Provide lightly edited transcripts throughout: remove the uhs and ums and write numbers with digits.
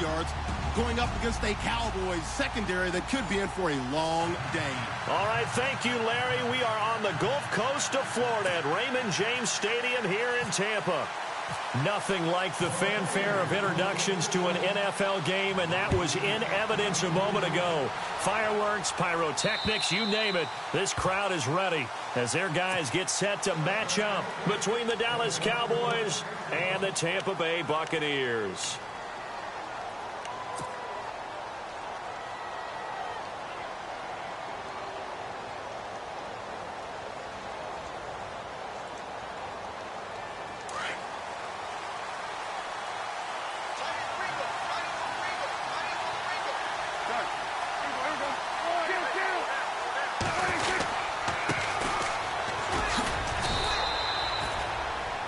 yards, going up against a Cowboys secondary that could be in for a long day. All right, thank you, Larry. We are on the Gulf Coast of Florida at Raymond James Stadium here in Tampa. Nothing like the fanfare of introductions to an NFL game, and that was in evidence a moment ago. Fireworks, pyrotechnics, you name it. This crowd is ready as their guys get set to match up between the Dallas Cowboys and the Tampa Bay Buccaneers.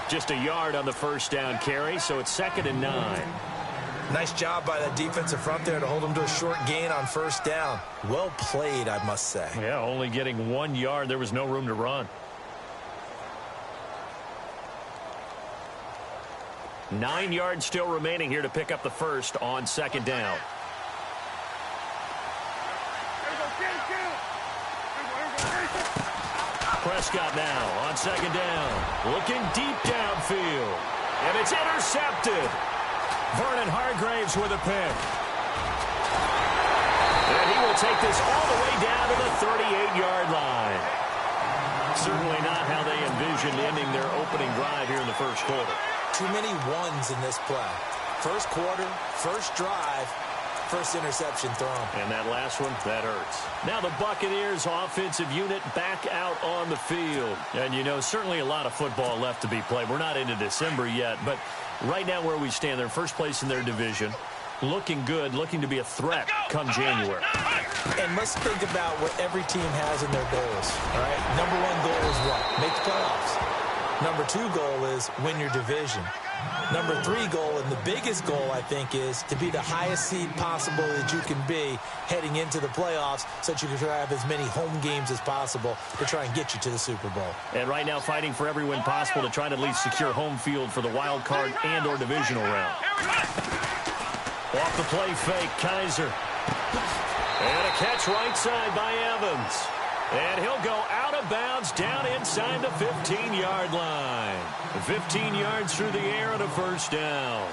Just a yard on the first down carry, so it's 2nd and 9. Nice job by that defensive front there to hold them to a short gain on first down. Well played, I must say. Yeah, only getting 1 yard. There was no room to run. 9 yards still remaining here to pick up the first on 2nd down. Prescott now on 2nd down. Looking deep downfield. And it's intercepted. Vernon Hargreaves with a pick. And he will take this all the way down to the 38-yard line. Certainly not how they envisioned ending their opening drive here in the first quarter. Too many ones in this play. First quarter, first drive, first interception thrown. And that last one, that hurts. Now the Buccaneers offensive unit back out on the field. And, you know, certainly a lot of football left to be played. We're not into December yet, but right now where we stand, they're first place in their division. Looking good, looking to be a threat come January. And let's think about what every team has in their goals, all right? Number 1 goal is what? Make the playoffs. Number 2 goal is win your division. Number 3 goal, and the biggest goal, I think, is to be the highest seed possible that you can be heading into the playoffs so that you can have as many home games as possible to try and get you to the Super Bowl. And right now fighting for every win possible to try to at least secure home field for the wild card and or divisional round. Off the play fake, Kaiser. And a catch right side by Evans. And he'll go out of bounds down inside the 15-yard line. 15 yards through the air and a first down.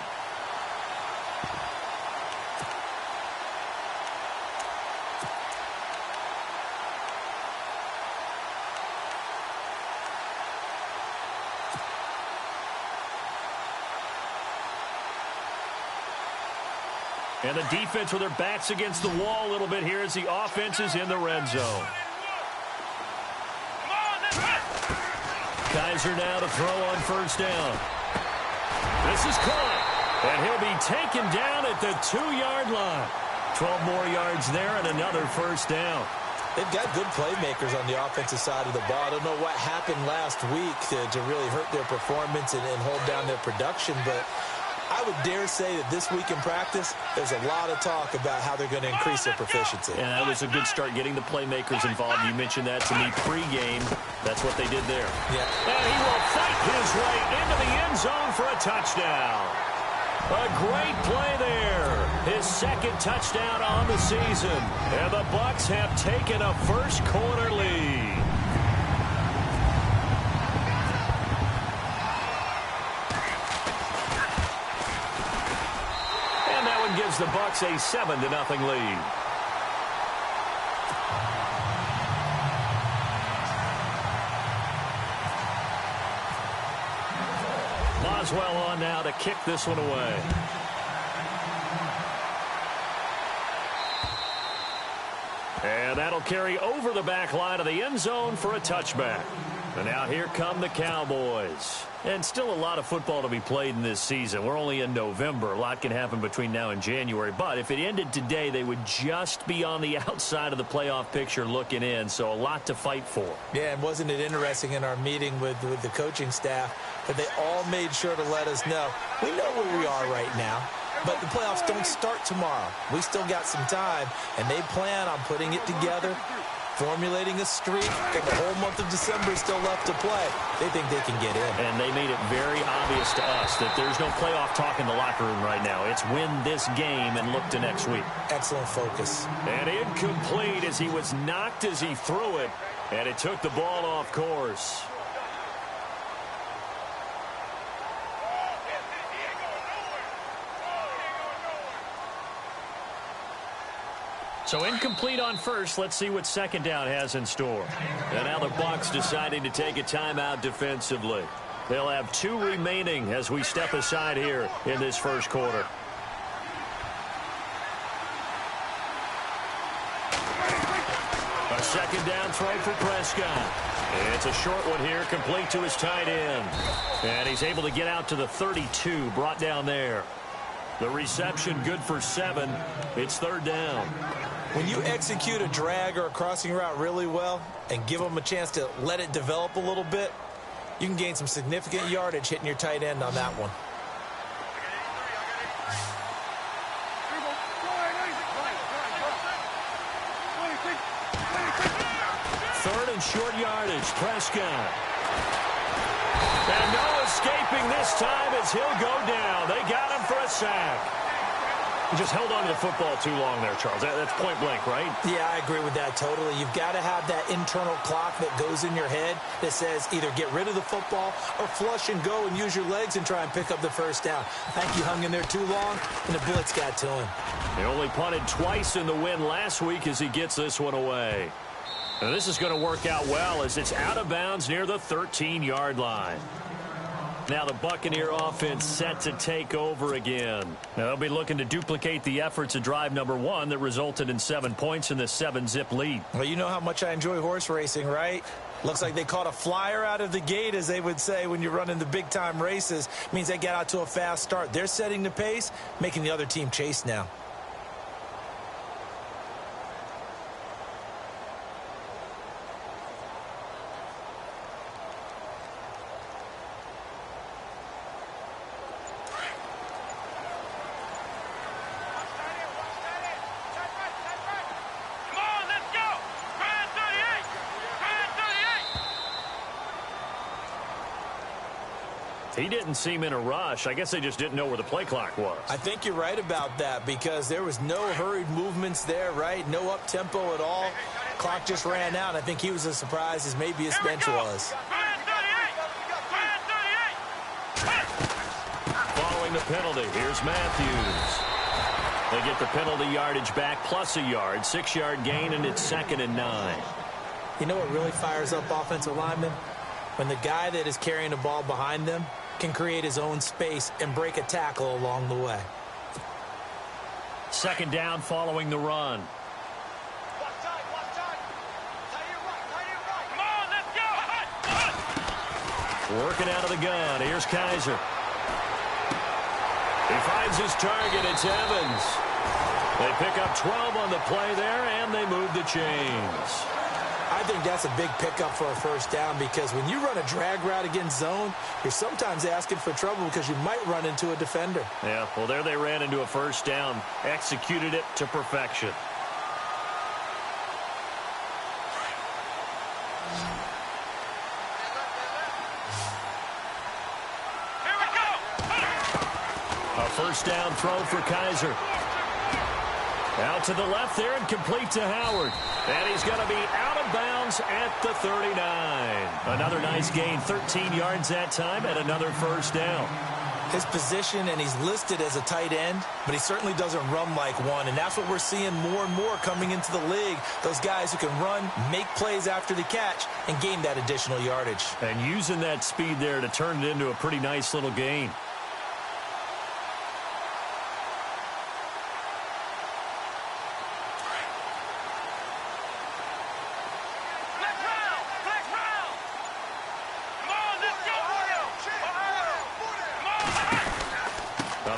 And the defense with their backs against the wall a little bit here as the offense is in the red zone. Kaiser now to throw on first down. This is caught, and he'll be taken down at the 2-yard line. 12 more yards there and another first down. They've got good playmakers on the offensive side of the ball. I don't know what happened last week to really hurt their performance and hold down their production, but I would dare say that this week in practice, there's a lot of talk about how they're going to increase their proficiency. And that was a good start getting the playmakers involved. You mentioned that to me pregame. That's what they did there. Yeah. And he will fight his way into the end zone for a touchdown. A great play there. His 2nd touchdown on the season. And the Bucs have taken a first quarter lead. Gives the Bucs a 7-0 lead. Boswell on now to kick this one away. And that'll carry over the back line of the end zone for a touchback. And now here come the Cowboys. And still a lot of football to be played in this season. We're only in November. A lot can happen between now and January. But if it ended today, they would just be on the outside of the playoff picture looking in. So a lot to fight for. Yeah, and wasn't it interesting in our meeting with the coaching staff that they all made sure to let us know, we know where we are right now, but the playoffs don't start tomorrow. We still got some time, and they plan on putting it together formulating a streak, and the whole month of December is still left to play. They think they can get in. And they made it very obvious to us that there's no playoff talk in the locker room right now. It's win this game and look to next week. Excellent focus. And incomplete as he was knocked as he threw it, and it took the ball off course. So incomplete on first. Let's see what second down has in store. And now the Bucs deciding to take a timeout defensively. They'll have 2 remaining as we step aside here in this first quarter. A second down throw for Prescott. It's a short one here, complete to his tight end. And he's able to get out to the 32, brought down there. The reception good for 7. It's third down. When you execute a drag or a crossing route really well and give them a chance to let it develop a little bit, you can gain some significant yardage hitting your tight end on that one. Third and short yardage, Prescott. And no escaping this time as he'll go down. They got him for a sack. He just held on to the football too long there, Charles. That's point blank, right? Yeah, I agree with that totally. You've got to have that internal clock that goes in your head that says either get rid of the football or flush and go and use your legs and try and pick up the first down. I think he hung in there too long, and the blitz got to him. He only punted twice in the win last week as he gets this one away. Now, this is going to work out well as it's out of bounds near the 13-yard line. Now the Buccaneer offense set to take over again. Now they'll be looking to duplicate the efforts of drive number 1 that resulted in 7 points in the 7-zip lead. Well, you know how much I enjoy horse racing, right? Looks like they caught a flyer out of the gate, as they would say when you're running the big-time races. Means they get out to a fast start. They're setting the pace, making the other team chase now. He didn't seem in a rush. I guess they just didn't know where the play clock was. I think you're right about that because there was no hurried movements there, right? No up-tempo at all. Clock just ran out. I think he was as surprised as maybe his bench was. Following the penalty, here's Matthews. They get the penalty yardage back plus a yard, 6-yard gain, and it's 2nd and 9. You know what really fires up offensive linemen? When the guy that is carrying the ball behind them can create his own space and break a tackle along the way. Second down following the run. Working out of the gun. Here's Kaiser. He finds his target. It's Evans. They pick up 12 on the play there, and they move the chains. I think that's a big pickup for a first down because when you run a drag route against zone, you're sometimes asking for trouble because you might run into a defender. Yeah, well, there they ran into a first down, executed it to perfection. Here we go! A first down throw for Kaiser. Out to the left there and complete to Howard. And he's going to be out of bounds at the 39. Another nice gain, 13 yards that time, and another first down. His position, and he's listed as a tight end, but he certainly doesn't run like one, and that's what we're seeing more and more coming into the league. Those guys who can run, make plays after the catch, and gain that additional yardage. And using that speed there to turn it into a pretty nice little gain.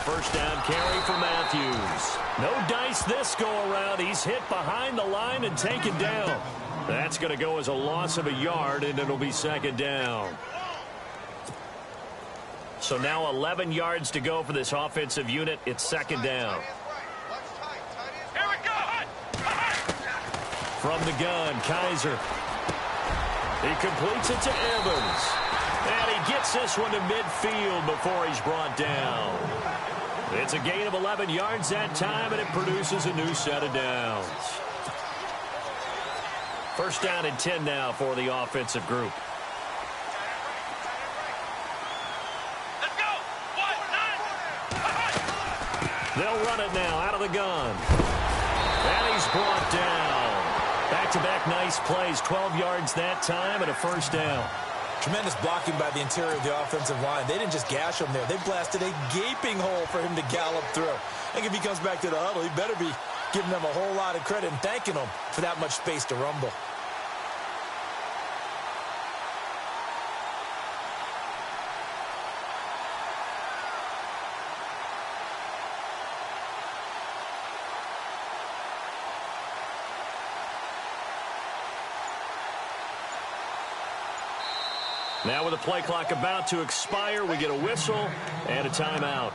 First down carry for Matthews. No dice this go-around. He's hit behind the line and taken down. That's going to go as a loss of a yard, and it'll be second down. So now 11 yards to go for this offensive unit. It's second down. From the gun, Kaiser. He completes it to Evans. And he gets this one to midfield before he's brought down. It's a gain of 11 yards that time, and it produces a new set of downs. First down and 10 now for the offensive group. Let's go. 1-9. They'll run it now out of the gun. And he's brought down. Back-to-back nice plays, 12 yards that time, and a first down. Tremendous blocking by the interior of the offensive line. They didn't just gash him there. They blasted a gaping hole for him to gallop through. I think if he comes back to the huddle, he better be giving them a whole lot of credit and thanking them for that much space to rumble. Now with the play clock about to expire, we get a whistle and a timeout.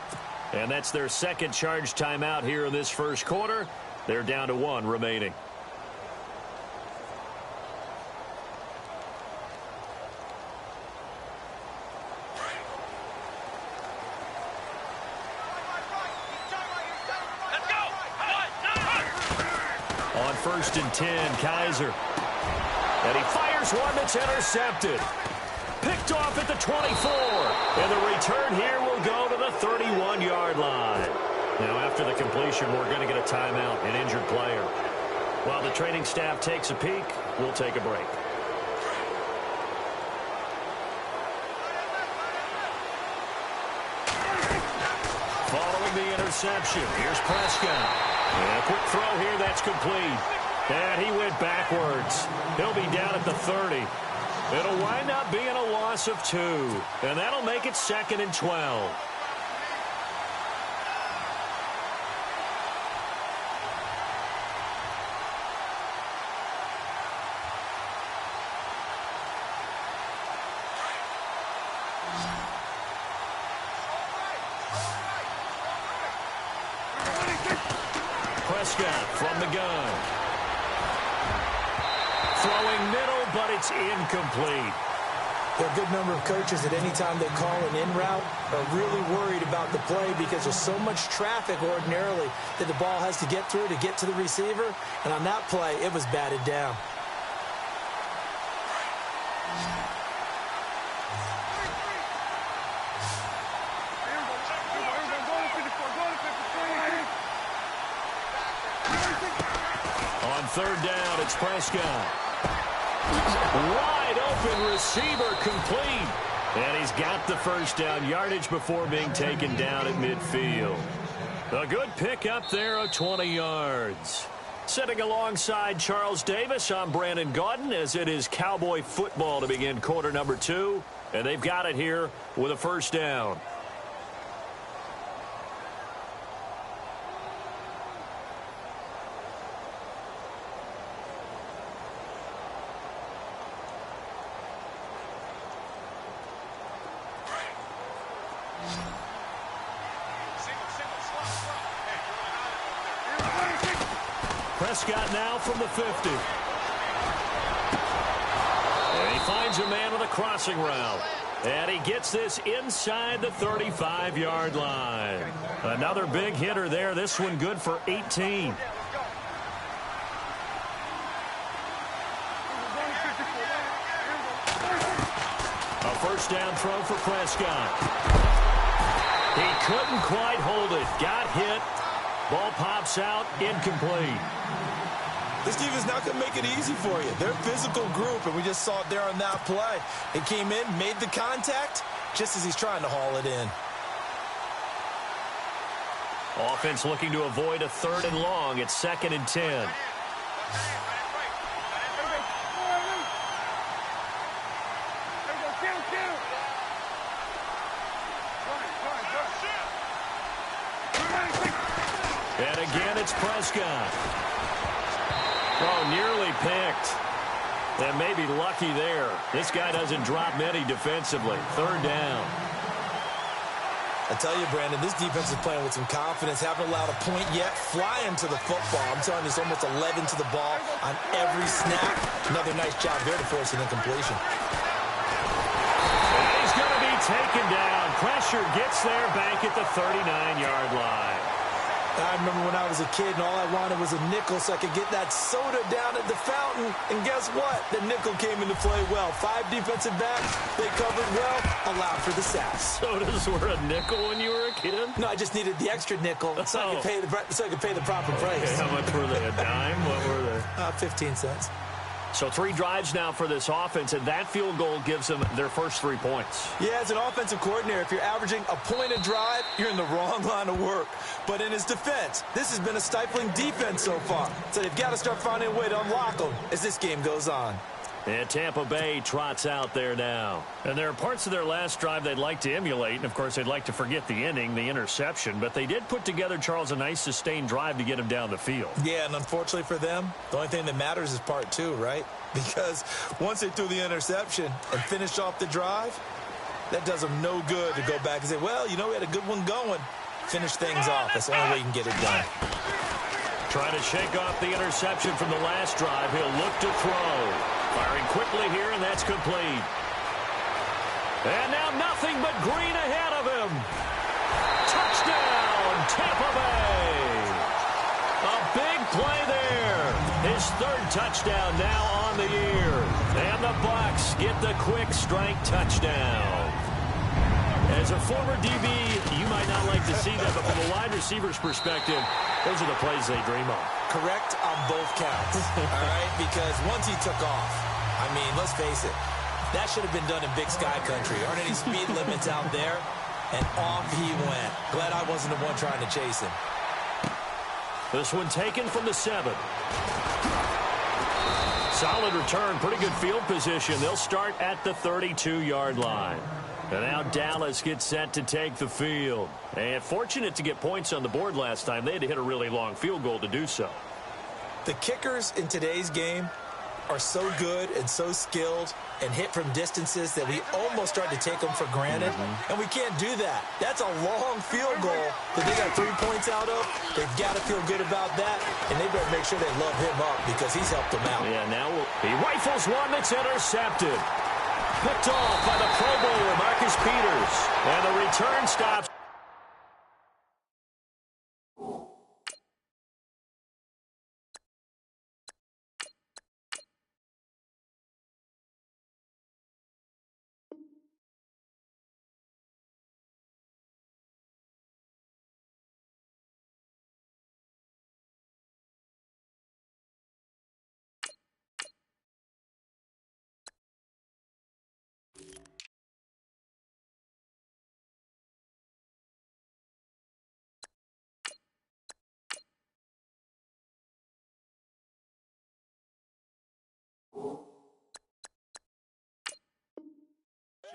And that's their second charge timeout here in this first quarter. They're down to 1 remaining. Let's go. 1-9. On first and 10, Kaiser. And he fires one that's intercepted. Picked off at the 24. And the return here will go to the 31-yard line. Now, after the completion, we're going to get a timeout, an injured player. While the training staff takes a peek, we'll take a break. Following the interception, here's Prescott. And a quick throw here, that's complete. And he went backwards. He'll be down at the 30. It'll wind up being a loss of 2. And that'll make it 2nd and 12. Prescott from the gun. Throwing middle, but it's incomplete. There are a good number of coaches at any time they call an in route are really worried about the play because there's so much traffic ordinarily that the ball has to get through to get to the receiver. And on that play, it was batted down. On third down, it's Prescott. Wide open receiver complete. And he's got the first down yardage before being taken down at midfield. A good pick up there of 20 yards. Sitting alongside Charles Davis, I'm Brandon Gaudin as it is Cowboy football to begin quarter number 2. And they've got it here with a first down. Prescott now from the 50. And he finds a man with a crossing route. And he gets this inside the 35-yard line. Another big hitter there. This one good for 18. A first down throw for Prescott. He couldn't quite hold it. Got hit. Ball pops out, incomplete. This defense not going to make it easy for you. They're a physical group, and we just saw it there on that play. He came in, made the contact, just as he's trying to haul it in. Offense looking to avoid a 3rd and long. It's 2nd and 10. And again, it's Prescott. Oh, nearly picked. And maybe lucky there. This guy doesn't drop many defensively. 3rd down. I tell you, Brandon, this defense is playing with some confidence. Haven't allowed a point yet. Flying to the football. I'm telling you, it's almost 11 to the ball on every snap. Another nice job there to force an incompletion. He's going to be taken down. Pressure gets there back at the 39-yard line. I remember when I was a kid and all I wanted was a nickel so I could get that soda down at the fountain. And guess what? The nickel came into play well. 5 defensive backs. They covered well. Allowed for the sacks. Sodas were a nickel when you were a kid? No, I just needed the extra nickel so I could pay the proper price. Okay, how much were they? A dime? What were they? 15 cents. So 3 drives now for this offense, and that field goal gives them their first 3 points. Yeah, as an offensive coordinator, if you're averaging a point a drive, you're in the wrong line of work. But in his defense, this has been a stifling defense so far. So they've got to start finding a way to unlock them as this game goes on. And Tampa Bay trots out there now. And there are parts of their last drive they'd like to emulate. And, of course, they'd like to forget the inning, the interception. But they did put together, Charles, a nice sustained drive to get him down the field. Yeah, and unfortunately for them, the only thing that matters is part 2, right? Because once they threw the interception and finished off the drive, that does them no good to go back and say, well, you know, we had a good one going. Finish things off. That's the only way you can get it done. Trying to shake off the interception from the last drive. He'll look to throw. Firing quickly here, and that's complete. And now nothing but green ahead of him. Touchdown, Tampa Bay. A big play there. His 3rd touchdown now on the year. And the Bucs get the quick strike touchdown. As a former DB, you might not like to see that, but from a wide receiver's perspective, those are the plays they dream of. Correct on both counts, all right? Because once he took off, I mean, let's face it, that should have been done in Big Sky Country. Aren't any speed limits out there? And off he went. Glad I wasn't the one trying to chase him. This one taken from the 7. Solid return, pretty good field position. They'll start at the 32-yard line. And now Dallas gets set to take the field. And fortunate to get points on the board last time. They had to hit a really long field goal to do so. The kickers in today's game are so good and so skilled and hit from distances that we almost start to take them for granted. And we can't do that. That's a long field goal that they got 3 points out of. They've got to feel good about that, and they better make sure they love him up because he's helped them out. Yeah, now he rifles one that's intercepted. Picked off by the Pro Bowler, Marcus Peters. And the return stops.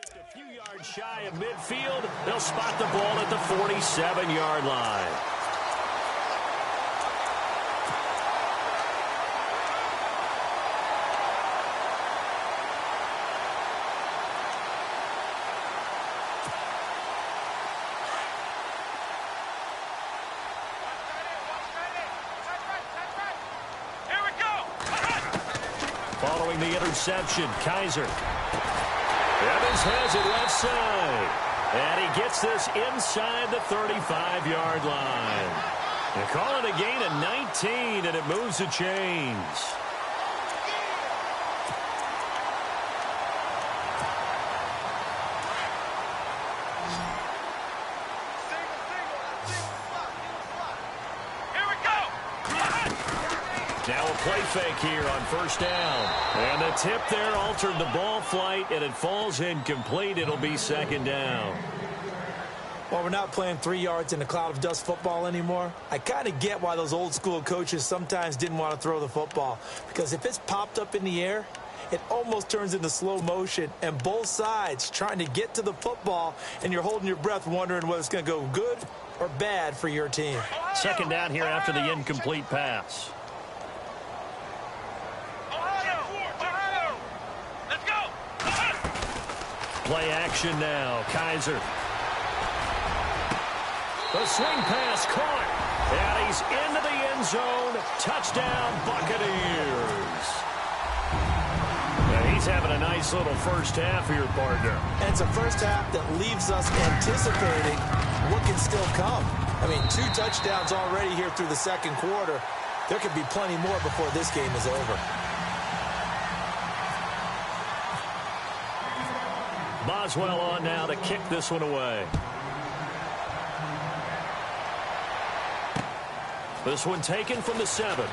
Just a few yards shy of midfield. They'll spot the ball at the 47-yard line. Following the interception, Kaiser. Evans has it left side. And he gets this inside the 35-yard line. They call it a gain of 19, and it moves the chains. Now a play fake here on first down. And the tip there altered the ball flight, and it falls incomplete. It'll be second down. Well, we're not playing 3 yards in a cloud of dust football anymore. I kind of get why those old school coaches sometimes didn't want to throw the football. Because if it's popped up in the air, it almost turns into slow motion. And both sides trying to get to the football, and you're holding your breath wondering whether it's going to go good or bad for your team. Second down here after the incomplete pass. Play action now. Kaiser. The swing pass caught. And he's into the end zone. Touchdown, Buccaneers. He's having a nice little first half here, partner. And it's a first half that leaves us anticipating what can still come. I mean, 2 touchdowns already here through the second quarter. There could be plenty more before this game is over. Boswell on now to kick this one away. This one taken from the 7.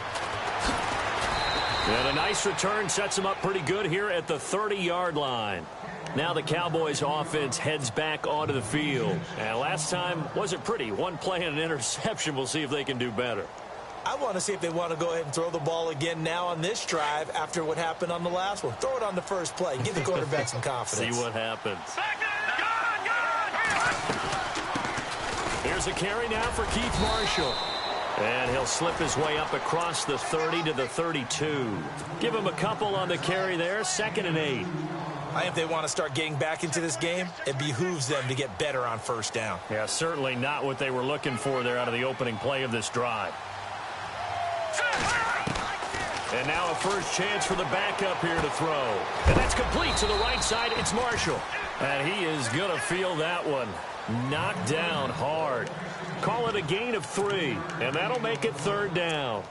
And a nice return sets him up pretty good here at the 30-yard line. Now the Cowboys offense heads back onto the field. And last time wasn't pretty. One play and an interception. We'll see if they can do better. I want to see if they want to go ahead and throw the ball again now on this drive after what happened on the last one. Throw it on the first play. Give the quarterback some confidence. See what happens. Here's a carry now for Keith Marshall. And he'll slip his way up across the 30 to the 32. Give him a couple on the carry there. 2nd and 8. I think if they want to start getting back into this game, it behooves them to get better on first down. Yeah, certainly not what they were looking for there out of the opening play of this drive. And now a first chance for the backup here to throw. And that's complete to the right side. It's Marshall. And he is going to feel that one. Knocked down hard. Call it a gain of 3. And that'll make it 3rd down.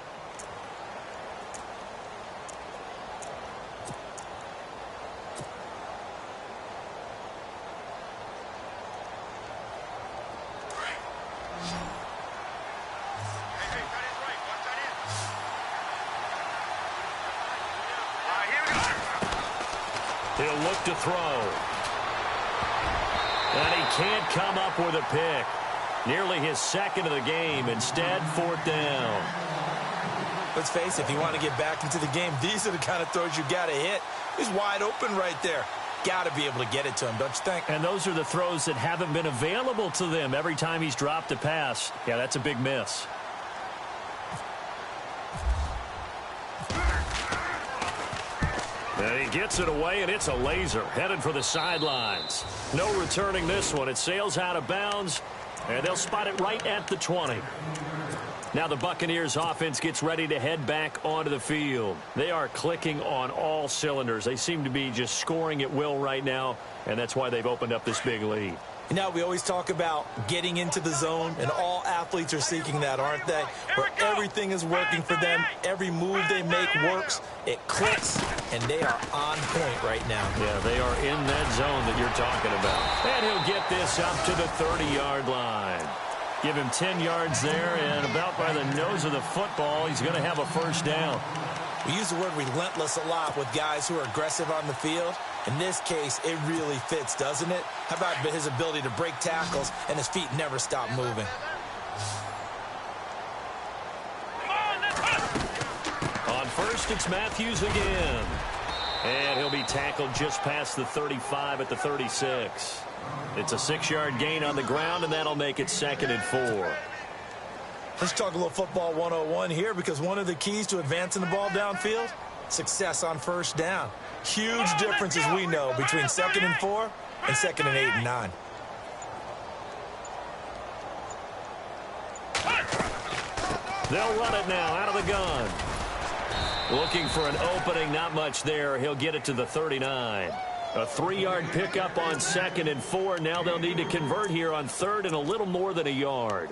He'll look to throw. And he can't come up with a pick. Nearly his 2nd of the game. Instead, 4th down. Let's face it, if you want to get back into the game, these are the kind of throws you got to hit. He's wide open right there. Got to be able to get it to him, don't you think? And those are the throws that haven't been available to them every time he's dropped a pass. Yeah, that's a big miss. And he gets it away, and it's a laser headed for the sidelines. No returning this one. It sails out of bounds, and they'll spot it right at the 20. Now the Buccaneers offense gets ready to head back onto the field. They are clicking on all cylinders. They seem to be just scoring at will right now, and that's why they've opened up this big lead. You know, we always talk about getting into the zone, and all athletes are seeking that, aren't they? Where everything is working for them, every move they make works, it clicks, and they are on point right now. Yeah, they are in that zone that you're talking about. And he'll get this up to the 30-yard line. Give him 10 yards there, and about by the nose of the football, he's going to have a first down. We use the word relentless a lot with guys who are aggressive on the field. In this case, it really fits, doesn't it? How about his ability to break tackles and his feet never stop moving? On first, it's Matthews again. And he'll be tackled just past the 35 at the 36. It's a 6-yard gain on the ground, and that'll make it 2nd and 4. Let's talk a little football 101 here, because one of the keys to advancing the ball downfield, success on first down. Huge difference, as we know, between 2nd and 4 and 2nd and 8 and 9. They'll run it now out of the gun. Looking for an opening, not much there. He'll get it to the 39. A 3-yard pickup on 2nd and 4. Now they'll need to convert here on 3rd and a little more than a yard.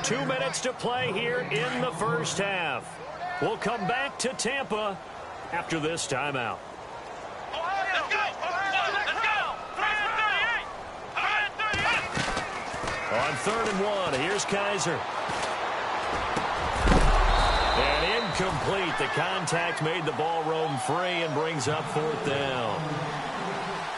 Two minutes to play here in the first half. We'll come back to Tampa after this timeout. Let's go! Let's go! 38! On 3rd and 1, here's Kaiser. And incomplete. The contact made the ball roam free and brings up 4th down.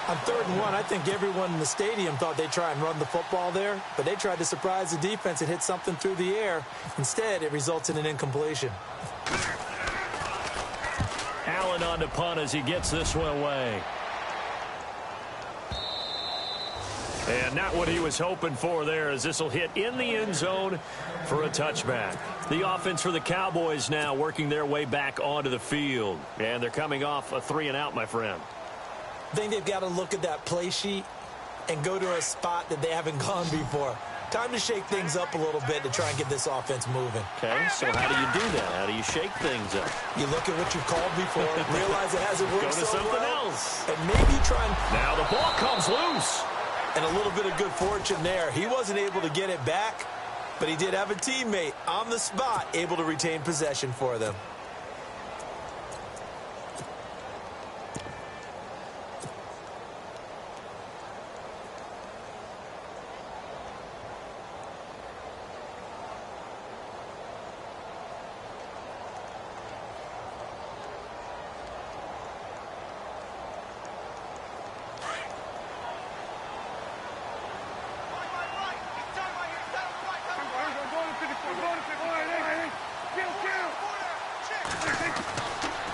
On 3rd and 1, I think everyone in the stadium thought they'd try and run the football there, but they tried to surprise the defense and hit something through the air. Instead, it results in an incompletion. Allen on to punt as he gets this one away. And not what he was hoping for there, as this will hit in the end zone for a touchback. The offense for the Cowboys now working their way back onto the field. And they're coming off a 3-and-out, my friend. I think they've got to look at that play sheet and go to a spot that they haven't gone before. Time to shake things up a little bit to try and get this offense moving. Okay, so how do you do that? How do you shake things up? You look at what you've called before, realize it hasn't worked Go to so something well, else. and maybe try and... Now the ball comes loose. And a little bit of good fortune there. He wasn't able to get it back, but he did have a teammate on the spot able to retain possession for them.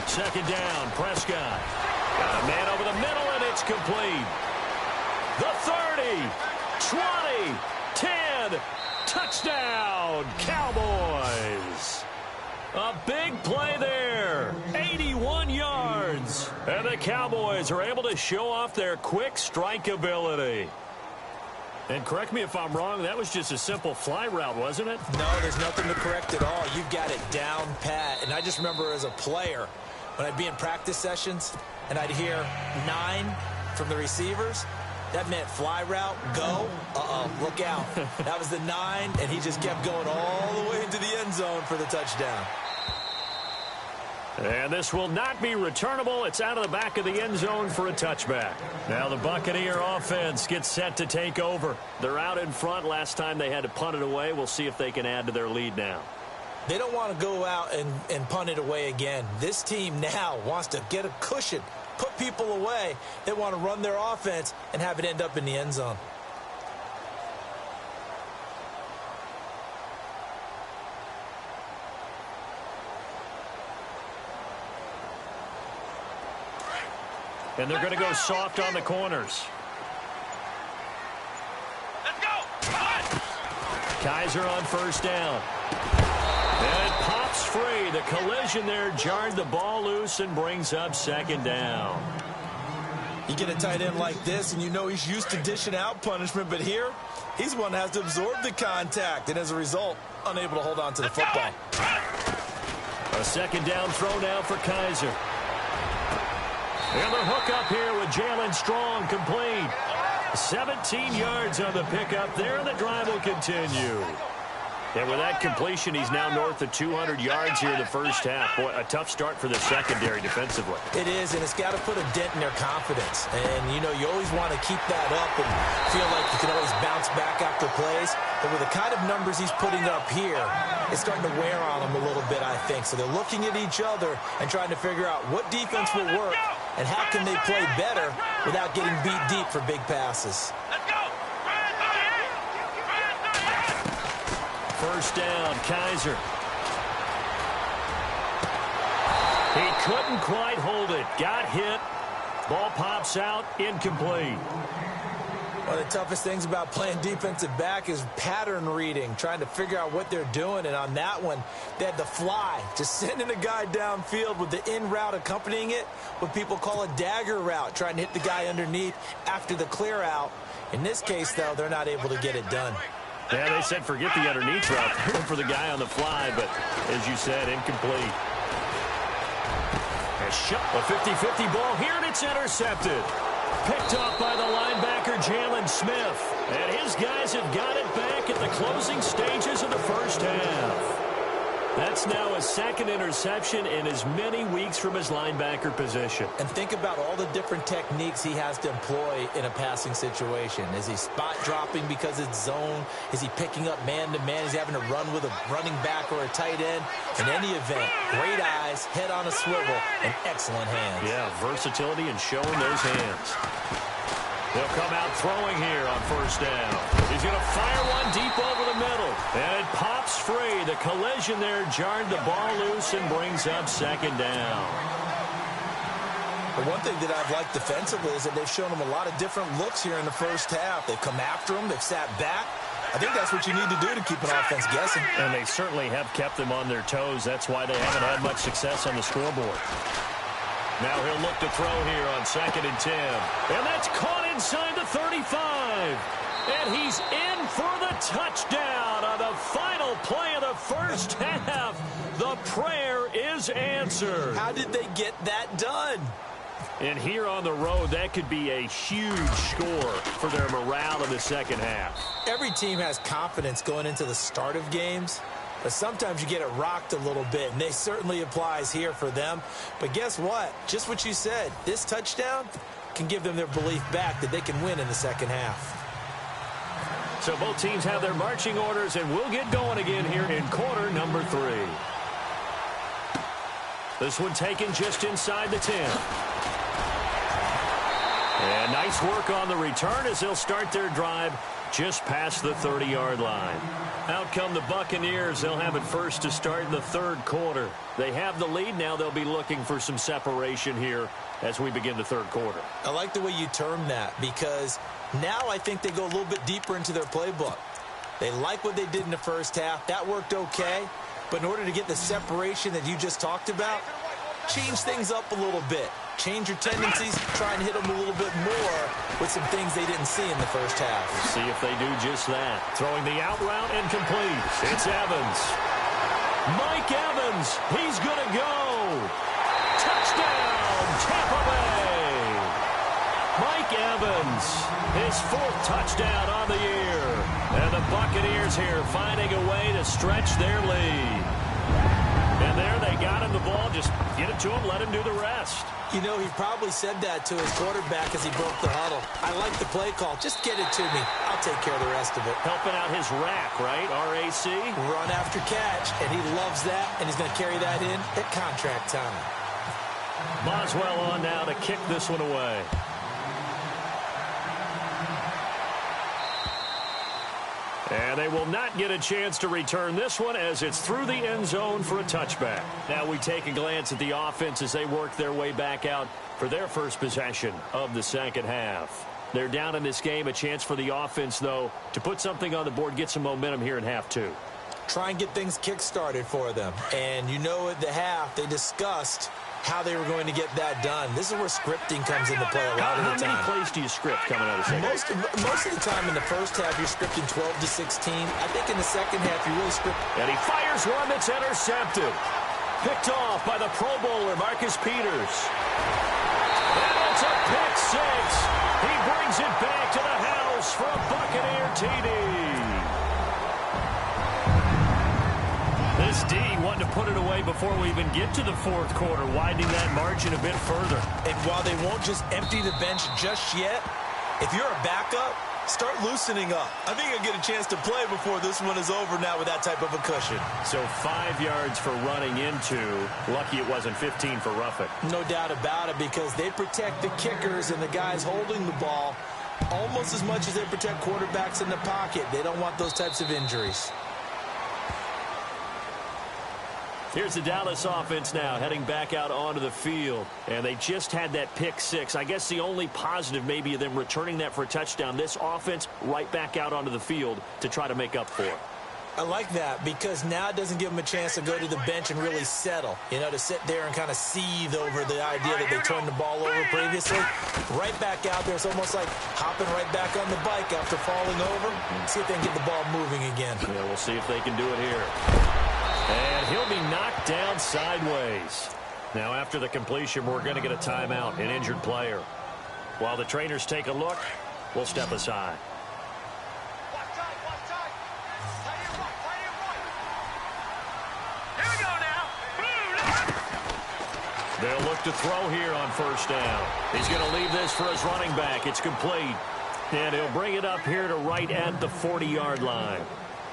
Second down, Prescott. Got a man over the middle, and it's complete. The 30, 20, 10, touchdown, Cowboys. A big play there, 81 yards. And the Cowboys are able to show off their quick strike ability. And correct me if I'm wrong, that was just a simple fly route, wasn't it? No, there's nothing to correct at all. You've got it down pat. And I just remember as a player, when I'd be in practice sessions and I'd hear 9 from the receivers, that meant fly route, go, look out. That was the 9, and he just kept going all the way into the end zone for the touchdown. And this will not be returnable. It's out of the back of the end zone for a touchback. Now the Buccaneer offense gets set to take over. They're out in front. Last time they had to punt it away. We'll see if they can add to their lead now. They don't want to go out and punt it away again. This team now wants to get a cushion, put people away. They want to run their offense and have it end up in the end zone. And they're going to go soft on the corners. Let's go. Come on. Kaiser on first down. And it pops free. The collision there jarred the ball loose and brings up second down. You get a tight end like this, and you know he's used to dishing out punishment, but here, he's one that has to absorb the contact, and as a result, unable to hold on to the football. A second down throw now for Kaiser. And the hook up here with Jalen Strong complete. 17 yards on the pickup there, and the drive will continue. And with that completion, he's now north of 200 yards here in the first half. Boy, a tough start for the secondary defensively. It is, and it's got to put a dent in their confidence. And, you know, you always want to keep that up and feel like you can always bounce back after plays. But with the kind of numbers he's putting up here, it's starting to wear on them a little bit, I think. So they're looking at each other and trying to figure out what defense will work and how can they play better without getting beat deep for big passes. Let's go. First down, Kaiser. He couldn't quite hold it. Got hit. Ball pops out, incomplete. One of the toughest things about playing defensive back is pattern reading, trying to figure out what they're doing. And on that one, they had the fly, just sending a guy downfield with the in route accompanying it, what people call a dagger route, trying to hit the guy underneath after the clear out. In this case, though, they're not able to get it done. Yeah, they said forget the underneath route. They went for the guy on the fly, but as you said, incomplete. A 50-50 ball here, and it's intercepted. Picked off by the linebacker, Jalen Smith. And his guys have got it back at the closing stages of the first half. That's now a second interception in as many weeks from his linebacker position. And think about all the different techniques he has to employ in a passing situation. Is he spot dropping because it's zone? Is he picking up man-to-man? Is he having to run with a running back or a tight end? In any event, great eyes, head on a swivel, and excellent hands. Yeah, versatility and showing those hands. They'll come out throwing here on first down. He's going to fire one deep over the middle. And it pops free. The collision there jarred the ball loose and brings up second down. The one thing that I've liked defensively is that they've shown them a lot of different looks here in the first half. They've come after them. They've sat back. I think that's what you need to do to keep an offense guessing. And they certainly have kept them on their toes. That's why they haven't had much success on the scoreboard. Now he'll look to throw here on 2nd and 10. And that's caught inside the 35. And he's in for the touchdown on the final play of the first half. The prayer is answered. How did they get that done? And here on the road, that could be a huge score for their morale in the second half. Every team has confidence going into the start of games, but sometimes you get it rocked a little bit, and this certainly applies here for them. But guess what? Just what you said, this touchdown can give them their belief back that they can win in the second half. So both teams have their marching orders, and we'll get going again here in quarter number 3. This one taken just inside the 10. And nice work on the return as they'll start their drive just past the 30-yard line. Out come the Buccaneers. They'll have it first to start in the third quarter. They have the lead. Now they'll be looking for some separation here as we begin the third quarter. I like the way you term that because now I think they go a little bit deeper into their playbook. They like what they did in the first half. That worked okay. But in order to get the separation that you just talked about, change things up a little bit. Change your tendencies, try and hit them a little bit more with some things they didn't see in the first half. See if they do just that. Throwing the out route and complete. It's Evans. Mike Evans. He's going to go. Touchdown, Tampa Bay. Mike Evans, his 4th touchdown on the year. And the Buccaneers here finding a way to stretch their lead. And there they got him the ball. Just get it to him, let him do the rest. You know, he probably said that to his quarterback as he broke the huddle. I like the play call. Just get it to me. I'll take care of the rest of it. Helping out his rack, right? RAC? Run after catch, and he loves that, and he's going to carry that in at contract time. Boswell on now to kick this one away. And they will not get a chance to return this one as it's through the end zone for a touchback. Now we take a glance at the offense as they work their way back out for their first possession of the second half. They're down in this game. A chance for the offense, though, to put something on the board, get some momentum here in half 2. Try and get things kick-started for them. And you know at the half they discussed how they were going to get that done. This is where scripting comes into play a lot of the time. How many plays do you script coming out of the second? Most of the time in the first half, you're scripting 12 to 16. I think in the second half, you really script. And he fires one that's intercepted. Picked off by the Pro Bowler, Marcus Peters. And it's a pick 6. He brings it back to the house for a Buccaneer TD. This D wanting to put it away before we even get to the fourth quarter, widening that margin a bit further. And while they won't just empty the bench just yet, if you're a backup, start loosening up. I think you'll get a chance to play before this one is over now with that type of a cushion. So 5 yards for running into. Lucky it wasn't 15 for roughing. No doubt about it, because they protect the kickers and the guys holding the ball almost as much as they protect quarterbacks in the pocket. They don't want those types of injuries. Here's the Dallas offense now heading back out onto the field. And they just had that pick 6. I guess the only positive maybe of them returning that for a touchdown. This offense right back out onto the field to try to make up for it. I like that because now it doesn't give them a chance to go to the bench and really settle. You know, to sit there and kind of seethe over the idea that they turned the ball over previously. Right back out there. It's almost like hopping right back on the bike after falling over. See if they can get the ball moving again. Yeah, we'll see if they can do it here. And he'll be knocked down sideways. Now, after the completion, we're going to get a timeout, an injured player. While the trainers take a look, we'll step aside. Here we go now. They'll look to throw here on first down. He's going to leave this for his running back. It's complete. And he'll bring it up here to right at the 40-yard line.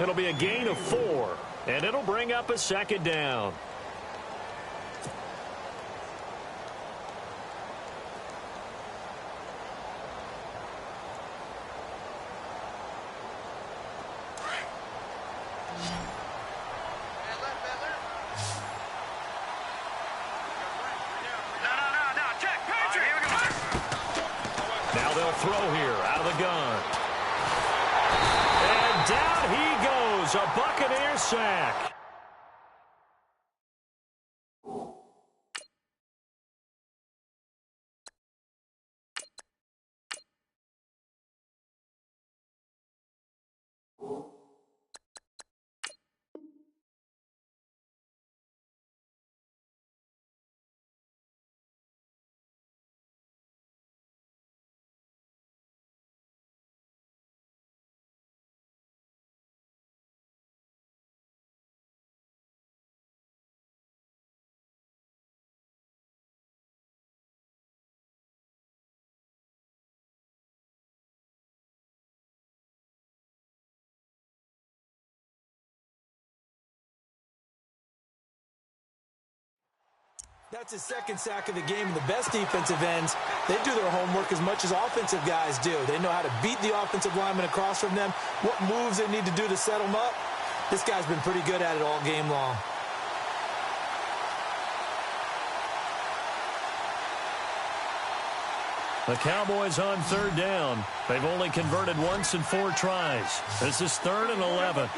It'll be a gain of 4. And it'll bring up a second down. No. Check. Patriots. throw here out of the gun. And down he goes, a Buccaneer sack. That's his second sack of the game, and the best defensive ends, they do their homework as much as offensive guys do. They know how to beat the offensive lineman across from them, what moves they need to do to set them up. This guy's been pretty good at it all game long. The Cowboys on third down. They've only converted once in 4 tries. This is 3rd and 11.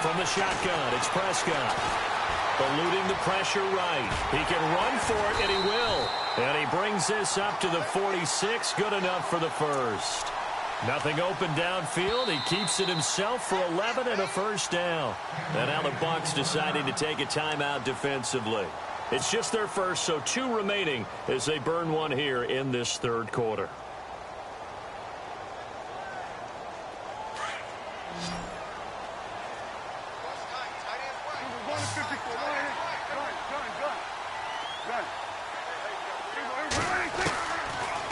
From the shotgun, it's Prescott. Eluding the pressure right. He can run for it, and he will. And he brings this up to the 46. Good enough for the first. Nothing open downfield. He keeps it himself for 11 and a first down. And now the Bucs deciding to take a timeout defensively. It's just their first, so 2 remaining as they burn one here in this 3rd quarter.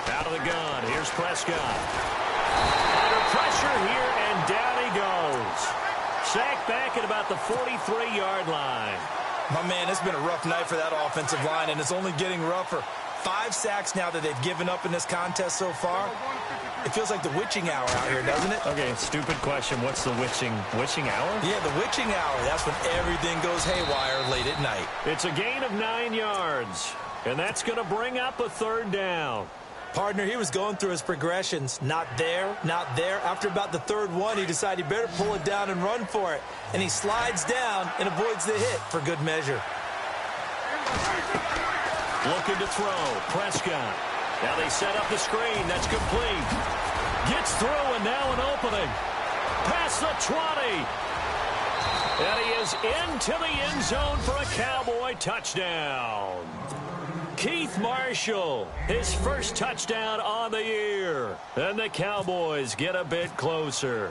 Out of the gun, here's Prescott. Under pressure here, and down he goes. Sacked back at about the 43-yard line. My man, it's been a rough night for that offensive line, and it's only getting rougher. 5 sacks now that they've given up in this contest so far. It feels like the witching hour out here, doesn't it? Okay, stupid question. What's the witching hour? Yeah, the witching hour. That's when everything goes haywire late at night. It's a gain of 9 yards, and that's going to bring up a 3rd down. Partner, he was going through his progressions. Not there, not there. After about the 3rd one, he decided he better pull it down and run for it. And he slides down and avoids the hit for good measure. Looking to throw. Prescott. Now they set up the screen. That's complete. Gets through, and now an opening. Past the 20. And he is into the end zone for a Cowboy touchdown. Keith Marshall, his first touchdown on the year. And the Cowboys get a bit closer.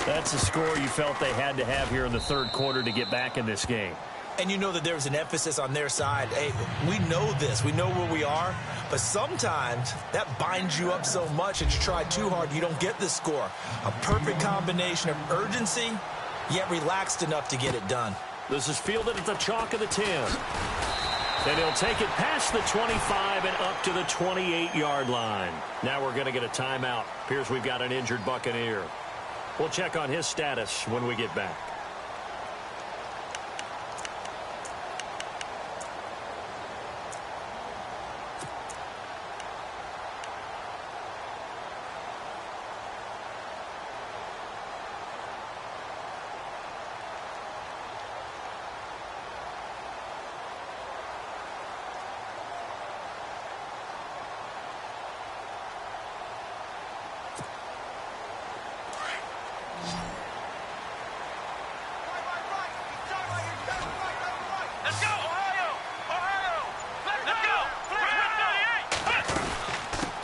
That's a score you felt they had to have here in the 3rd quarter to get back in this game. And you know that there was an emphasis on their side. Hey, we know this. We know where we are. But sometimes that binds you up so much that you try too hard, you don't get the score. A perfect combination of urgency, yet relaxed enough to get it done. This is fielded at the chalk of the 10. And he'll take it past the 25 and up to the 28-yard line. Now we're going to get a timeout. Appears we've got an injured Buccaneer. We'll check on his status when we get back.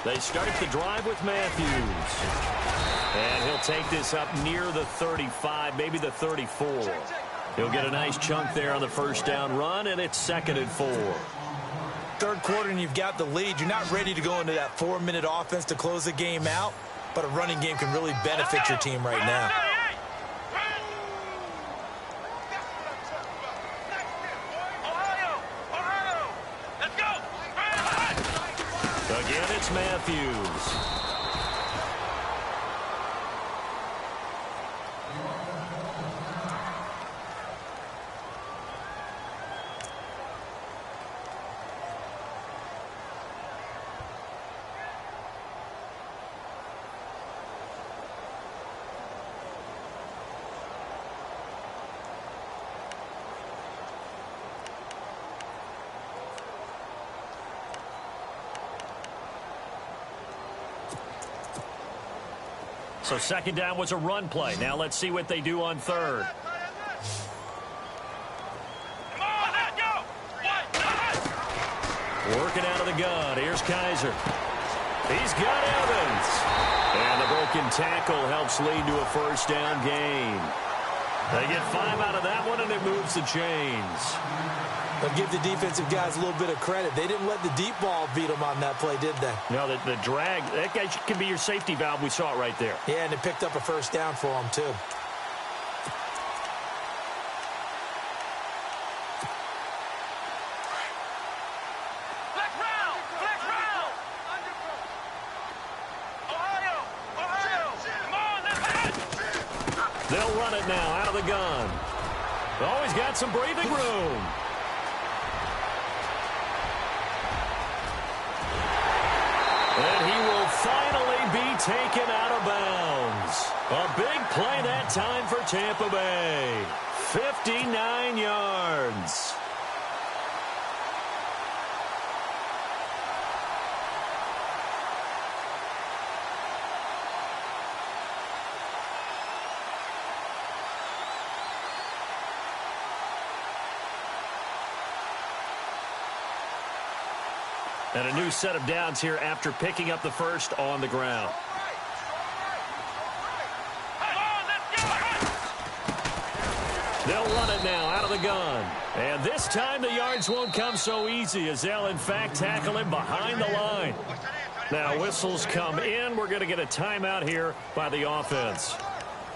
They start the drive with Matthews. And he'll take this up near the 35, maybe the 34. He'll get a nice chunk there on the first down run, and it's 2nd and 4. 3rd quarter, and you've got the lead. You're not ready to go into that 4-minute offense to close the game out, but a running game can really benefit your team right now. Again, it's Matthews. So second down was a run play. Now let's see what they do on third. Come on, let's go. Working out of the gun. Here's Kaiser. He's got Evans. And the broken tackle helps lead to a first down gain. They get 5 out of that one, and it moves the chains. But give the defensive guys a little bit of credit. They didn't let the deep ball beat them on that play, did they? No, the drag, that guy can be your safety valve. We saw it right there. Yeah, and it picked up a first down for them, too. Flex round. Ohio. Come on, let's hit. They'll run it now out of the gun. Always got some breathing room. And he will finally be taken out of bounds. A big play that time for Tampa Bay. 59 yards. And a new set of downs here after picking up the first on the ground. Come on, let's go. They'll run it now out of the gun. And this time the yards won't come so easy as they'll, in fact, tackle him behind the line. Now whistles come in. We're going to get a timeout here by the offense.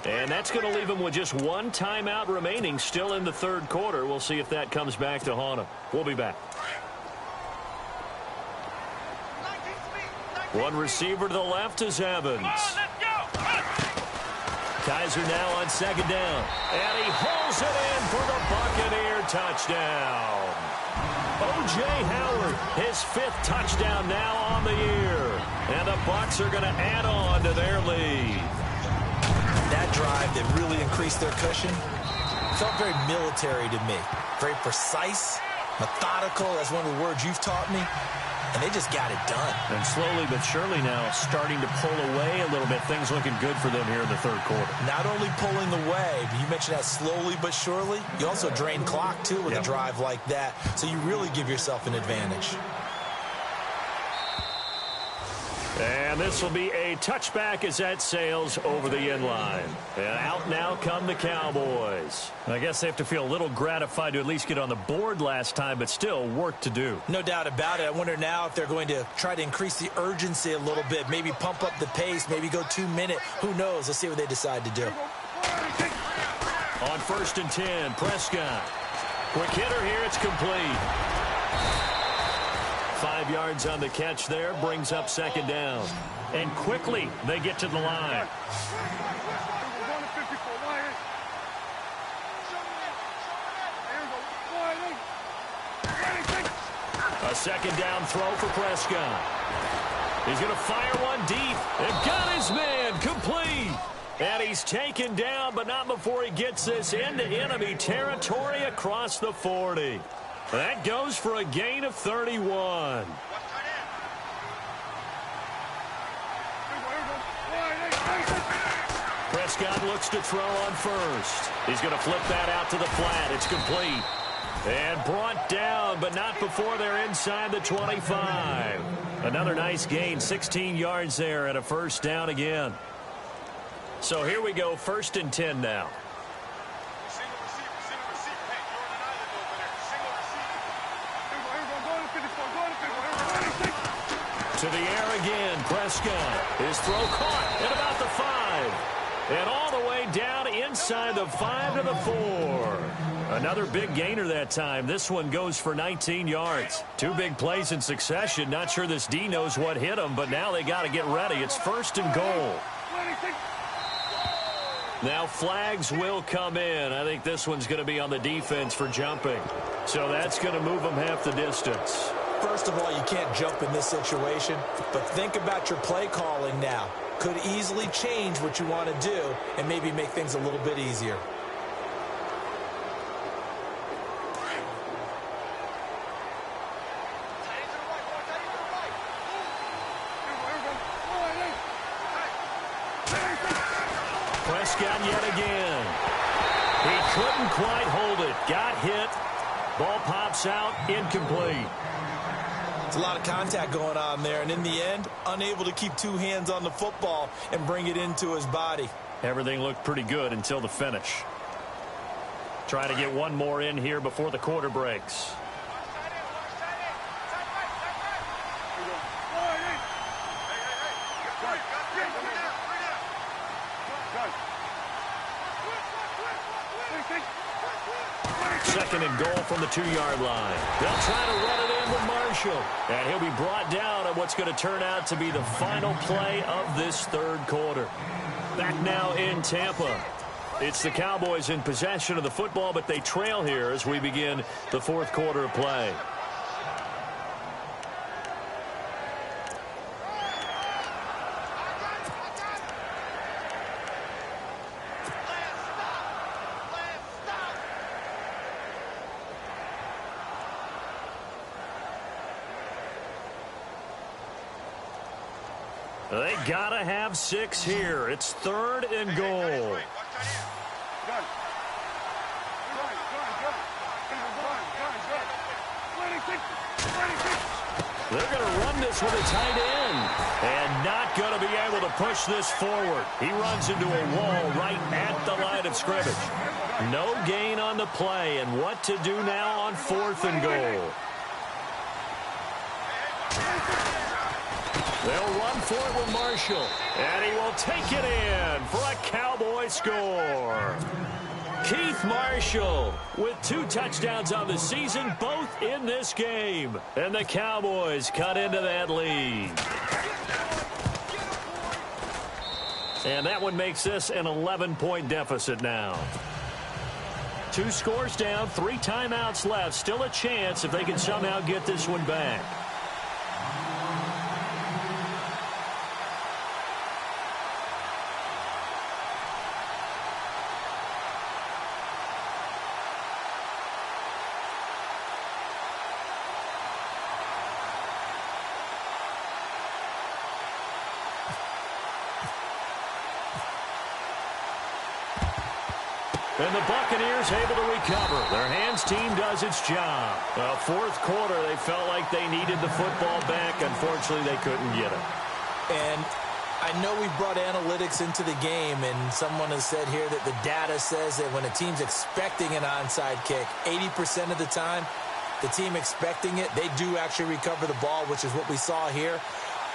And that's going to leave them with just one timeout remaining still in the third quarter. We'll see if that comes back to haunt them. We'll be back. One receiver to the left is Evans. Come on, let's go. Kaiser now on second down. And he hauls it in for the Buccaneer touchdown. O.J. Howard, his 5th touchdown now on the year. And the Bucs are going to add on to their lead. That drive that really increased their cushion felt very military to me. Very precise, methodical. That's one of the words you've taught me. And they just got it done. And slowly but surely now starting to pull away a little bit. Things looking good for them here in the third quarter. Not only pulling away, but you mentioned that slowly but surely. You also drain clock, too, with a drive like that. So you really give yourself an advantage. And this will be a touchback as that sails over the end line. And out now come the Cowboys. I guess they have to feel a little gratified to at least get on the board last time, but still work to do. No doubt about it. I wonder now if they're going to try to increase the urgency a little bit, maybe pump up the pace, maybe go 2 minute. Who knows? Let's see what they decide to do. On 1st and 10, Prescott. Quick hitter here, it's complete. 5 yards on the catch there, brings up second down. And quickly, they get to the line. A second down throw for Prescott. He's going to fire one deep. And got his man complete. And he's taken down, but not before he gets this into enemy territory across the 40. That goes for a gain of 31. Prescott looks to throw on first. He's going to flip that out to the flat. It's complete. And brought down, but not before they're inside the 25. Another nice gain, 16 yards there and a first down again. So here we go, 1st and 10 now. To the air again, Prescott. His throw caught at about the 5. And all the way down inside the 5 to the 4. Another big gainer that time. This one goes for 19 yards. 2 big plays in succession. Not sure this D knows what hit him, but now they got to get ready. It's 1st and goal. Now flags will come in. I think this one's going to be on the defense for jumping. So that's going to move them half the distance. First of all, you can't jump in this situation, but think about your play calling now. Could easily change what you want to do and maybe make things a little bit easier. Prescott yet again. He couldn't quite hold it. Got hit. Ball pops out. Incomplete. It's a lot of contact going on there, and in the end, unable to keep two hands on the football and bring it into his body. Everything looked pretty good until the finish. Trying to get one more in here before the quarter breaks. Second and goal from the 2-yard line. They'll try to run it in with Marshall. And he'll be brought down at what's going to turn out to be the final play of this third quarter. Back now in Tampa. It's the Cowboys in possession of the football, but they trail here as we begin the fourth quarter of play. They gotta have 6 here. It's third and goal. They're going to run this with a tight end and not going to be able to push this forward. He runs into a wall right at the line of scrimmage. No gain on the play, and what to do now on fourth and goal. They'll run for it with Marshall, and he will take it in for a Cowboy score. Keith Marshall with 2 touchdowns on the season, both in this game. And the Cowboys cut into that lead. And that one makes this an 11-point deficit now. 2 scores down, 3 timeouts left. Still a chance if they can somehow get this one back. And the Buccaneers able to recover. Their hands team does its job. Fourth quarter, they felt like they needed the football back. Unfortunately, they couldn't get it. And I know we've brought analytics into the game, and someone has said here that the data says that when a team's expecting an onside kick, 80% of the time, the team expecting it, they do actually recover the ball, which is what we saw here.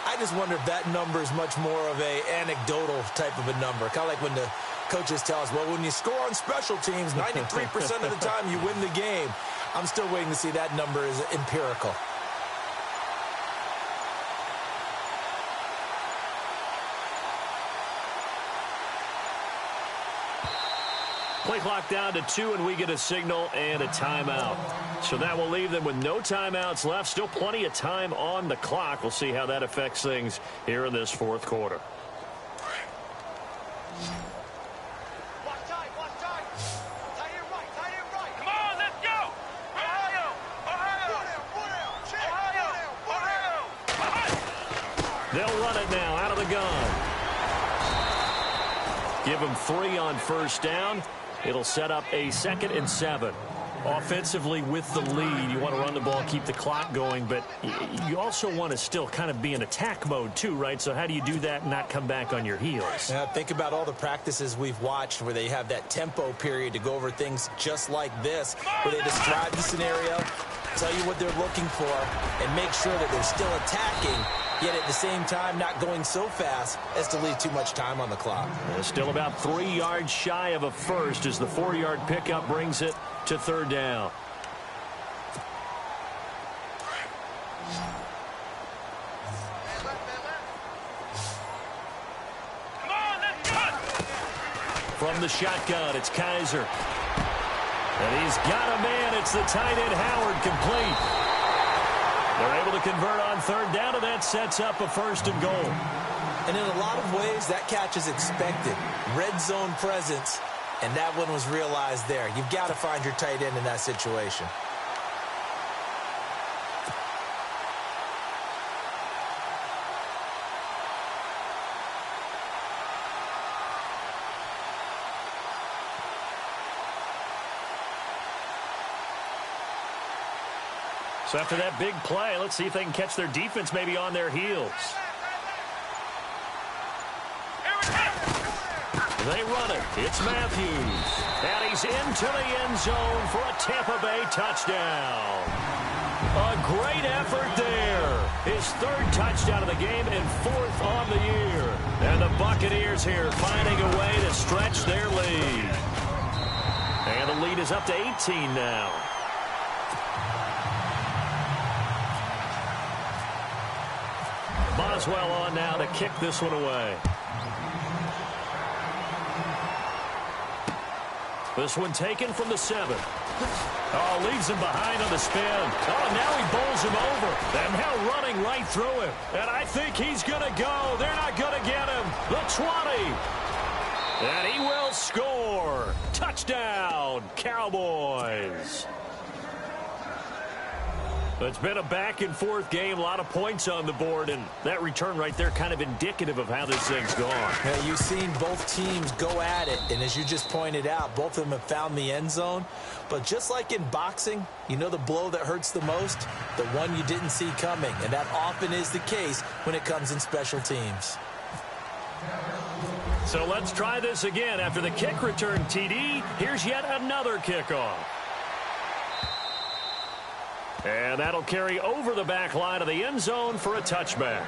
I just wonder if that number is much more of a anecdotal type of a number. Kind of like when the coaches tell us, well, when you score on special teams, 93% of the time you win the game. I'm still waiting to see that number is empirical. Play clock down to 2, and we get a signal and a timeout. So that will leave them with no timeouts left. Still plenty of time on the clock. We'll see how that affects things here in this fourth quarter. They'll run it now out of the gun. Give them 3 on first down. It'll set up a 2nd and 7. Offensively with the lead, you want to run the ball, keep the clock going, but you also want to still kind of be in attack mode too, right? So how do you do that and not come back on your heels? Yeah, think about all the practices we've watched where they have that tempo period to go over things just like this, where they describe the scenario, tell you what they're looking for, and make sure that they're still attacking, yet at the same time not going so fast as to leave too much time on the clock. Still about 3 yards shy of a first as the 4-yard pickup brings it to 3rd down. From the shotgun, it's Kaiser. And he's got a man. It's the tight end, Howard, complete. They're able to convert on 3rd down, and that sets up a 1st and goal. And in a lot of ways, that catch is expected. Red zone presence, and that one was realized there. You've got to find your tight end in that situation. So after that big play, let's see if they can catch their defense maybe on their heels. They run it. It's Matthews. And he's into the end zone for a Tampa Bay touchdown. A great effort there. His third touchdown of the game and fourth on the year. And the Buccaneers here finding a way to stretch their lead. And the lead is up to 18 now. Boswell on now to kick this one away. This one taken from the 7. Oh, leaves him behind on the spin. Oh, now he bowls him over. And now running right through him. And I think he's going to go. They're not going to get him. The 20. And he will score. Touchdown, Cowboys. It's been a back-and-forth game, a lot of points on the board, and that return right there kind of indicative of how this thing's gone. Yeah, you've seen both teams go at it, and as you just pointed out, both of them have found the end zone. But just like in boxing, you know the blow that hurts the most? The one you didn't see coming, and that often is the case when it comes in special teams. So let's try this again. After the kick return TD, here's yet another kickoff. And that'll carry over the back line of the end zone for a touchback.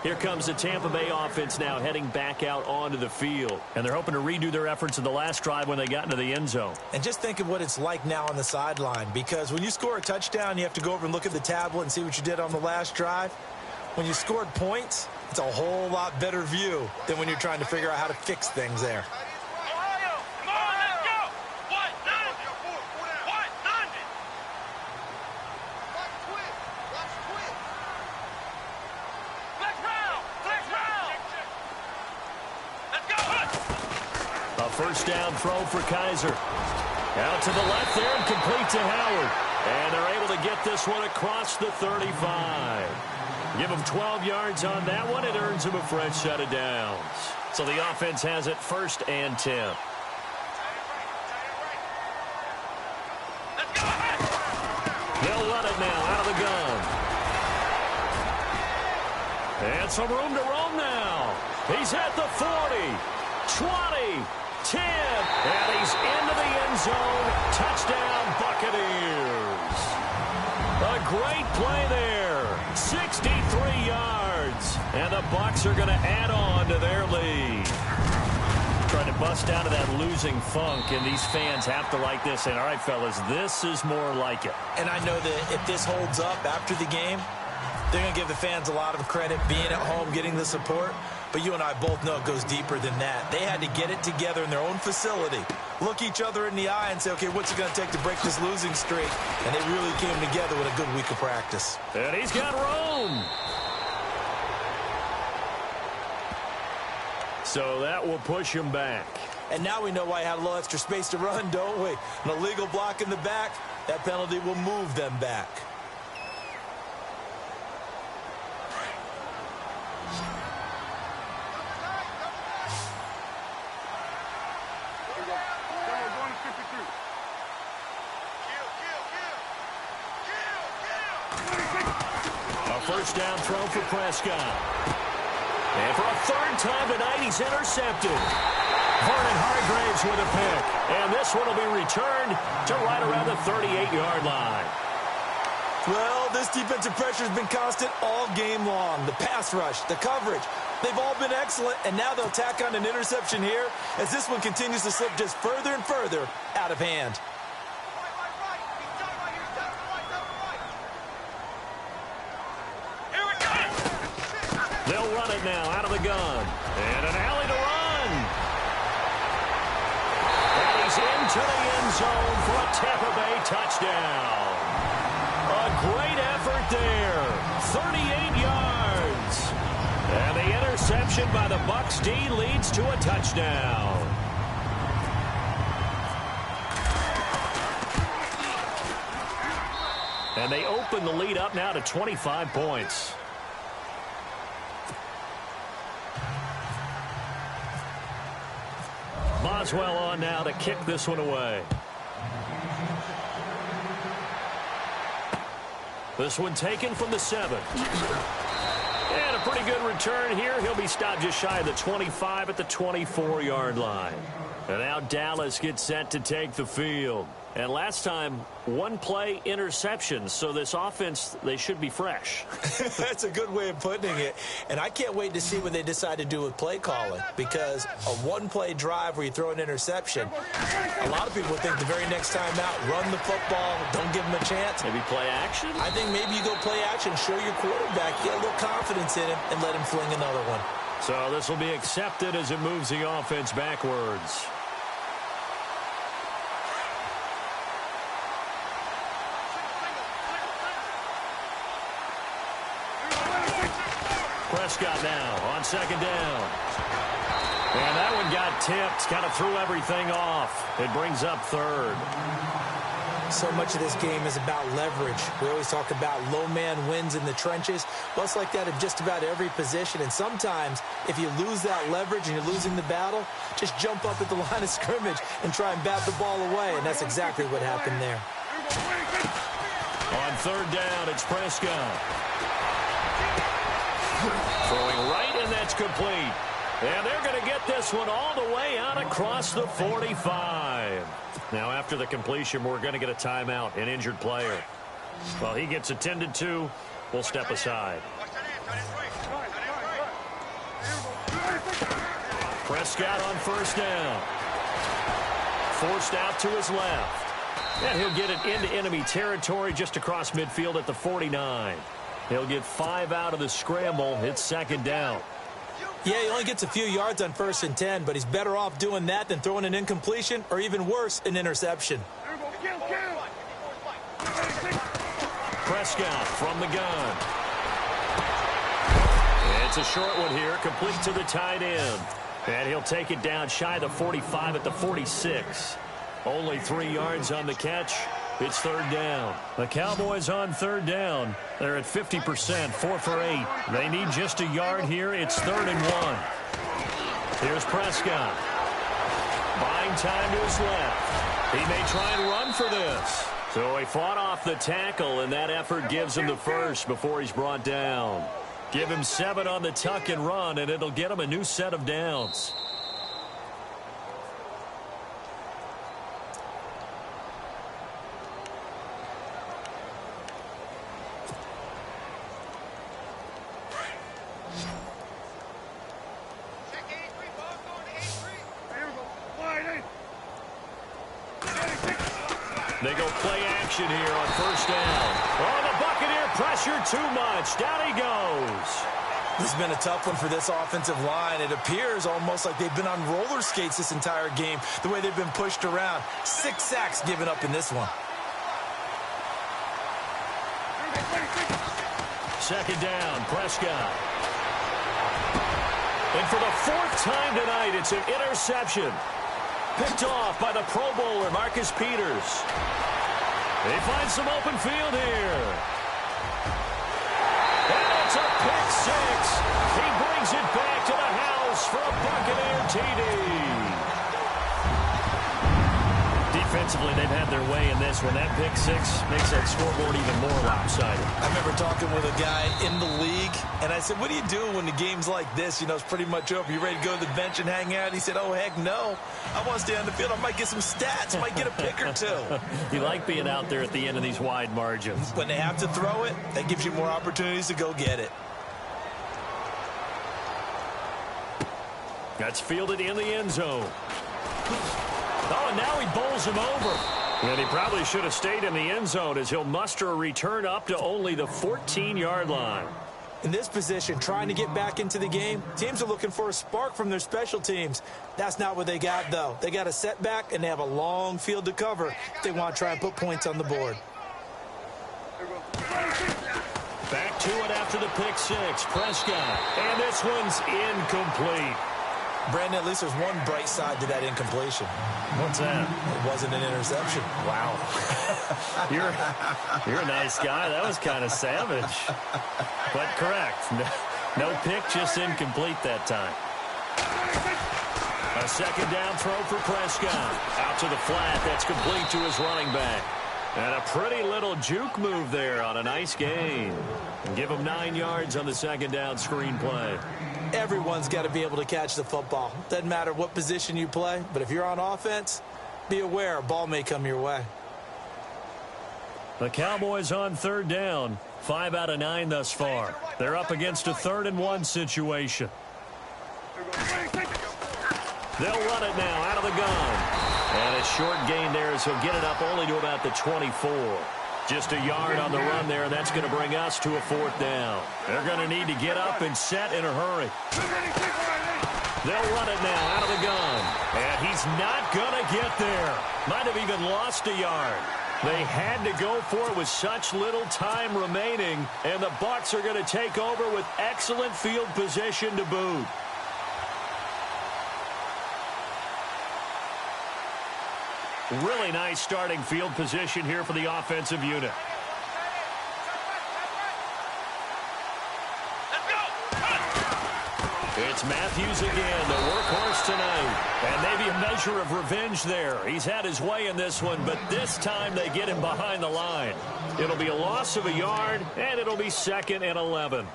Here comes the Tampa Bay offense now heading back out onto the field. And they're hoping to redo their efforts in the last drive when they got into the end zone. And just think of what it's like now on the sideline, because when you score a touchdown, you have to go over and look at the tablet and see what you did on the last drive. When you scored points, it's a whole lot better view than when you're trying to figure out how to fix things there. First down throw for Kaiser. Out to the left there and complete to Howard. And they're able to get this one across the 35. Give him 12 yards on that one. It earns him a fresh set of downs. So the offense has it 1st and 10. They'll run it now out of the gun. And some room to roam now. He's at the 40, 20, 10, and he's into the end zone. Touchdown, Buccaneers. A great play there. 63 yards. And the Bucs are going to add on to their lead. Trying to bust out of that losing funk, and these fans have to like this. And, all right, fellas, this is more like it. And I know that if this holds up after the game, they're going to give the fans a lot of credit being at home, getting the support. But you and I both know it goes deeper than that. They had to get it together in their own facility, look each other in the eye and say, okay, what's it going to take to break this losing streak? And they really came together with a good week of practice. And he's got room. So that will push him back. And now we know why he had a little extra space to run, don't we? An illegal block in the back, that penalty will move them back. First down throw for Prescott. And for a third time tonight, he's intercepted. Vernon Hargreaves with a pick. And this one will be returned to right around the 38-yard line. Well, this defensive pressure has been constant all game long. The pass rush, the coverage, they've all been excellent. And now they'll tack on an interception here as this one continues to slip just further and further out of hand. They'll run it now out of the gun. And an alley to run. And he's into the end zone for a Tampa Bay touchdown. A great effort there. 38 yards. And the interception by the Bucs D leads to a touchdown. And they open the lead up now to 25 points. Boswell on now to kick this one away. This one taken from the 7. And a pretty good return here. He'll be stopped just shy of the 25 at the 24-yard line. And now Dallas gets set to take the field. And last time, one play interception. So this offense, they should be fresh. That's a good way of putting it. And I can't wait to see what they decide to do with play calling. Because a one-play drive where you throw an interception, a lot of people think the very next time out, run the football, don't give them a chance. Maybe play action? I think maybe you go play action, show your quarterback, get a little confidence in him, and let him fling another one. So this will be accepted as it moves the offense backwards. Prescott now on 2nd down. And that one got tipped, kind of threw everything off. It brings up 3rd. So much of this game is about leverage. We always talk about low man wins in the trenches. Well, it's like that in just about every position. And sometimes, if you lose that leverage and you're losing the battle, just jump up at the line of scrimmage and try and bat the ball away. And that's exactly what happened there. On 3rd down, it's Prescott. Throwing right, and that's complete. And they're going to get this one all the way out across the 45. Now, after the completion, we're going to get a timeout, an injured player. While he gets attended to, we'll step aside. Prescott on 1st down. Forced out to his left. And he'll get it into enemy territory just across midfield at the 49. He'll get 5 out of the scramble. It's 2nd down. Yeah, he only gets a few yards on 1st and 10, but he's better off doing that than throwing an incompletion or even worse, an interception. Prescott from the gun. It's a short one here, complete to the tight end. And he'll take it down shy of the 45 at the 46. Only 3 yards on the catch. It's 3rd down. The Cowboys on 3rd down. They're at 50%, 4 for 8. They need just a yard here. It's 3rd and 1. Here's Prescott. Buying time to his left. He may try and run for this. So he fought off the tackle, and that effort gives him the first before he's brought down. Give him 7 on the tuck and run, and it'll get him a new set of downs. They go play action here on 1st down. Oh, the Buccaneer pressure too much. Down he goes. This has been a tough one for this offensive line. It appears almost like they've been on roller skates this entire game, the way they've been pushed around. 6 sacks given up in this one. 2nd down, Prescott. And for the 4th time tonight, it's an interception. Picked off by the Pro Bowler, Marcus Peters. They find some open field here. And it's a pick 6. He brings it back to the house for a Buccaneer TD. Defensively, they've had their way in this one. That pick 6 makes that scoreboard even more lopsided. I remember talking with a guy in the league, and I said, what do you do when the game's like this? You know, it's pretty much over. You ready to go to the bench and hang out? He said, oh, heck no. I want to stay on the field. I might get some stats. I might get a pick or 2. You like being out there at the end of these wide margins. When they have to throw it, that gives you more opportunities to go get it. That's fielded in the end zone. Oh, and now he bowls him over. And he probably should have stayed in the end zone as he'll muster a return up to only the 14-yard line. In this position, trying to get back into the game, teams are looking for a spark from their special teams. That's not what they got, though. They got a setback, and they have a long field to cover if they want to try and put points on the board. Back to it after the pick 6, Prescott. And this one's incomplete. Brandon, at least there's one bright side to that incompletion. What's that? It wasn't an interception. Wow. You're a nice guy. That was kind of savage. But correct. No pick, just incomplete that time. A 2nd down throw for Prescott. Out to the flat. That's complete to his running back. And a pretty little juke move there on a nice gain. Give him 9 yards on the second down screen play. Everyone's got to be able to catch the football. Doesn't matter what position you play, but if you're on offense, be aware a ball may come your way. The Cowboys on third down. 5 out of 9 thus far. They're up against a 3rd and 1 situation. They'll run it now out of the gun. And a short gain there as he'll get it up only to about the 24. Just a yard on the run there, and that's going to bring us to a 4th down. They're going to need to get up and set in a hurry. They'll run it now out of the gun. And he's not going to get there. Might have even lost a yard. They had to go for it with such little time remaining, and the Bucs are going to take over with excellent field position to boot. Really nice starting field position here for the offensive unit. It's Matthews again, the workhorse tonight. And maybe a measure of revenge there. He's had his way in this one, but this time they get him behind the line. It'll be a loss of a yard, and it'll be 2nd and 11.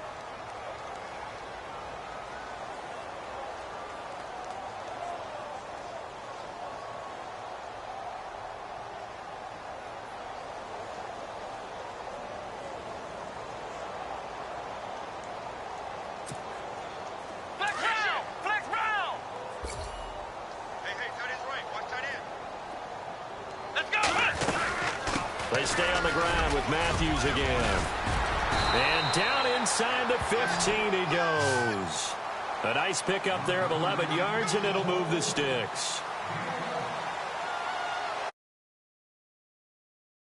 They stay on the ground with Matthews again. And down inside the 15 he goes. A nice pickup there of 11 yards, and it'll move the sticks.